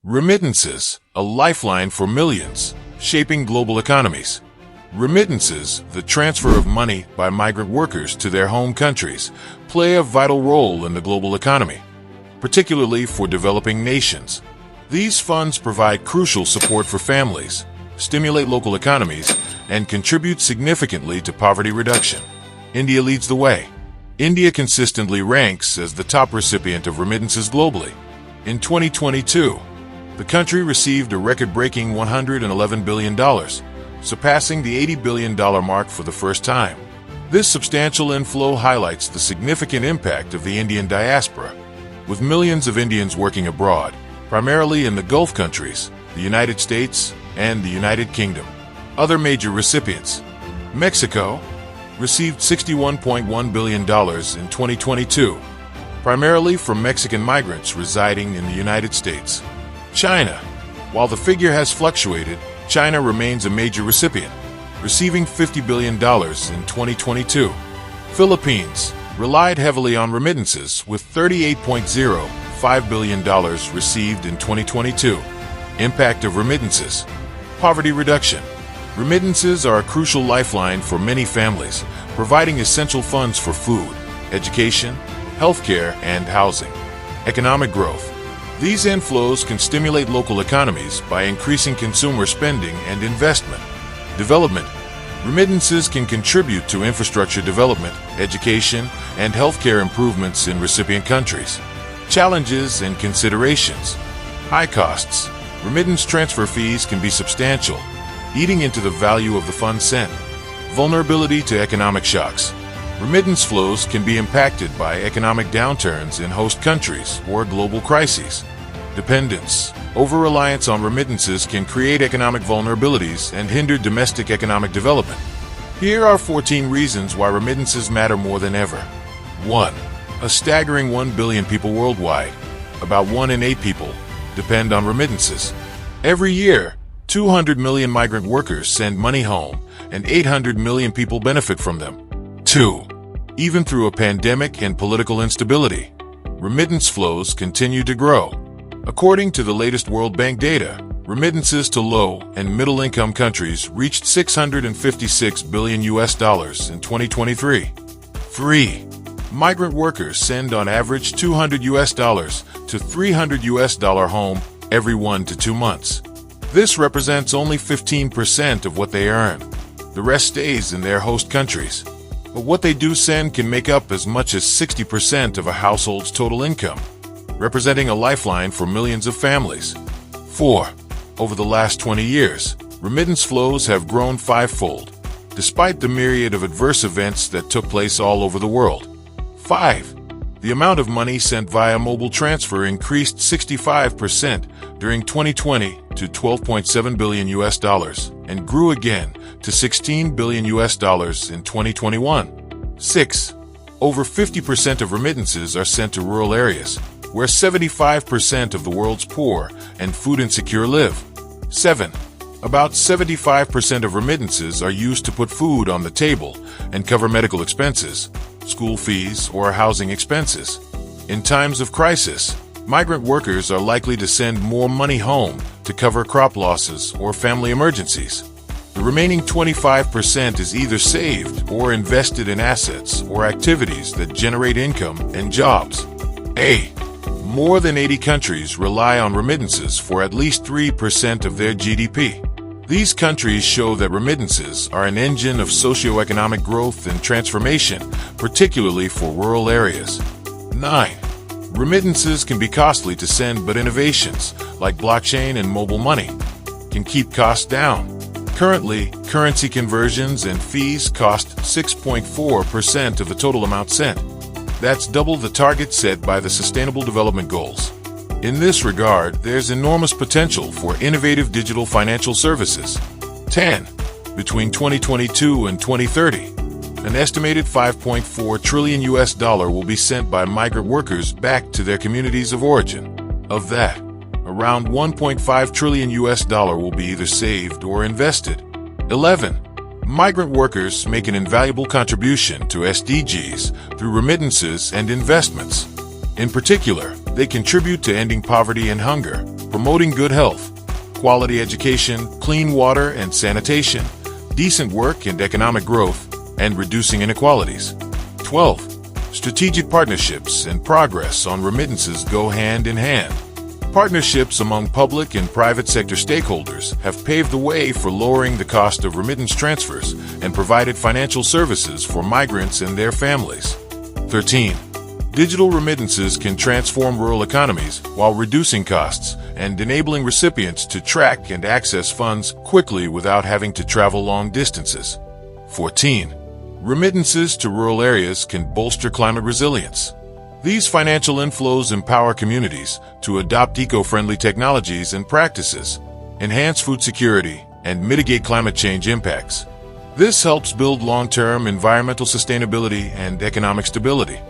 Remittances, a lifeline for millions, shaping global economies. Remittances, the transfer of money by migrant workers to their home countries, play a vital role in the global economy, particularly for developing nations. These funds provide crucial support for families, stimulate local economies, and contribute significantly to poverty reduction. India leads the way. India consistently ranks as the top recipient of remittances globally. In 2022, the country received a record-breaking $111 billion, surpassing the $80 billion mark for the first time. This substantial inflow highlights the significant impact of the Indian diaspora, with millions of Indians working abroad, primarily in the Gulf countries, the United States, and the United Kingdom. Other major recipients. Mexico received $61.1 billion in 2022, primarily from Mexican migrants residing in the United States. China. While the figure has fluctuated, China remains a major recipient, receiving $50 billion in 2022. Philippines relied heavily on remittances with $38.05 billion received in 2022. Impact of remittances. Poverty reduction. Remittances are a crucial lifeline for many families, providing essential funds for food, education, healthcare, and housing. Economic growth. These inflows can stimulate local economies by increasing consumer spending and investment. Development. Remittances can contribute to infrastructure development, education, and healthcare improvements in recipient countries. Challenges and considerations. High costs. Remittance transfer fees can be substantial, eating into the value of the funds sent. Vulnerability to economic shocks. Remittance flows can be impacted by economic downturns in host countries or global crises. Dependence. Over-reliance on remittances can create economic vulnerabilities and hinder domestic economic development. Here are 14 reasons why remittances matter more than ever. 1. A staggering 1 billion people worldwide, about 1 in 8 people, depend on remittances. Every year, 200 million migrant workers send money home, and 800 million people benefit from them. 2. Even through a pandemic and political instability, remittance flows continue to grow. According to the latest World Bank data, remittances to low and middle-income countries reached $656 billion in 2023. 3. Migrant workers send on average $200 to $300 home every 1 to 2 months. This represents only 15% of what they earn. The rest stays in their host countries. But what they do send can make up as much as 60% of a household's total income, representing a lifeline for millions of families. 4. Over the last 20 years, remittance flows have grown fivefold, despite the myriad of adverse events that took place all over the world. 5. The amount of money sent via mobile transfer increased 65% during 2020 to $12.7 billion and grew again to $16 billion in 2021. 6. Over 50% of remittances are sent to rural areas, where 75% of the world's poor and food insecure live. 7. About 75% of remittances are used to put food on the table and cover medical expenses, school fees, or housing expenses. In times of crisis, migrant workers are likely to send more money home to cover crop losses or family emergencies. The remaining 25% is either saved or invested in assets or activities that generate income and jobs. A. More than 80 countries rely on remittances for at least 3% of their GDP. These countries show that remittances are an engine of socioeconomic growth and transformation, particularly for rural areas. 9. Remittances can be costly to send, but innovations, like blockchain and mobile money, can keep costs down. Currently, currency conversions and fees cost 6.4% of the total amount sent. That's double the target set by the Sustainable Development Goals. In this regard, there's enormous potential for innovative digital financial services. 10. Between 2022 and 2030, an estimated $5.4 trillion will be sent by migrant workers back to their communities of origin. Of that, around $1.5 trillion will be either saved or invested. 11. Migrant workers make an invaluable contribution to SDGs through remittances and investments. In particular, they contribute to ending poverty and hunger, promoting good health, quality education, clean water and sanitation, decent work and economic growth, and reducing inequalities. 12. Strategic partnerships and progress on remittances go hand in hand. Partnerships among public and private sector stakeholders have paved the way for lowering the cost of remittance transfers and provided financial services for migrants and their families. 13. Digital remittances can transform rural economies while reducing costs and enabling recipients to track and access funds quickly without having to travel long distances. 14. Remittances to rural areas can bolster climate resilience. These financial inflows empower communities to adopt eco-friendly technologies and practices, enhance food security, and mitigate climate change impacts. This helps build long-term environmental sustainability and economic stability.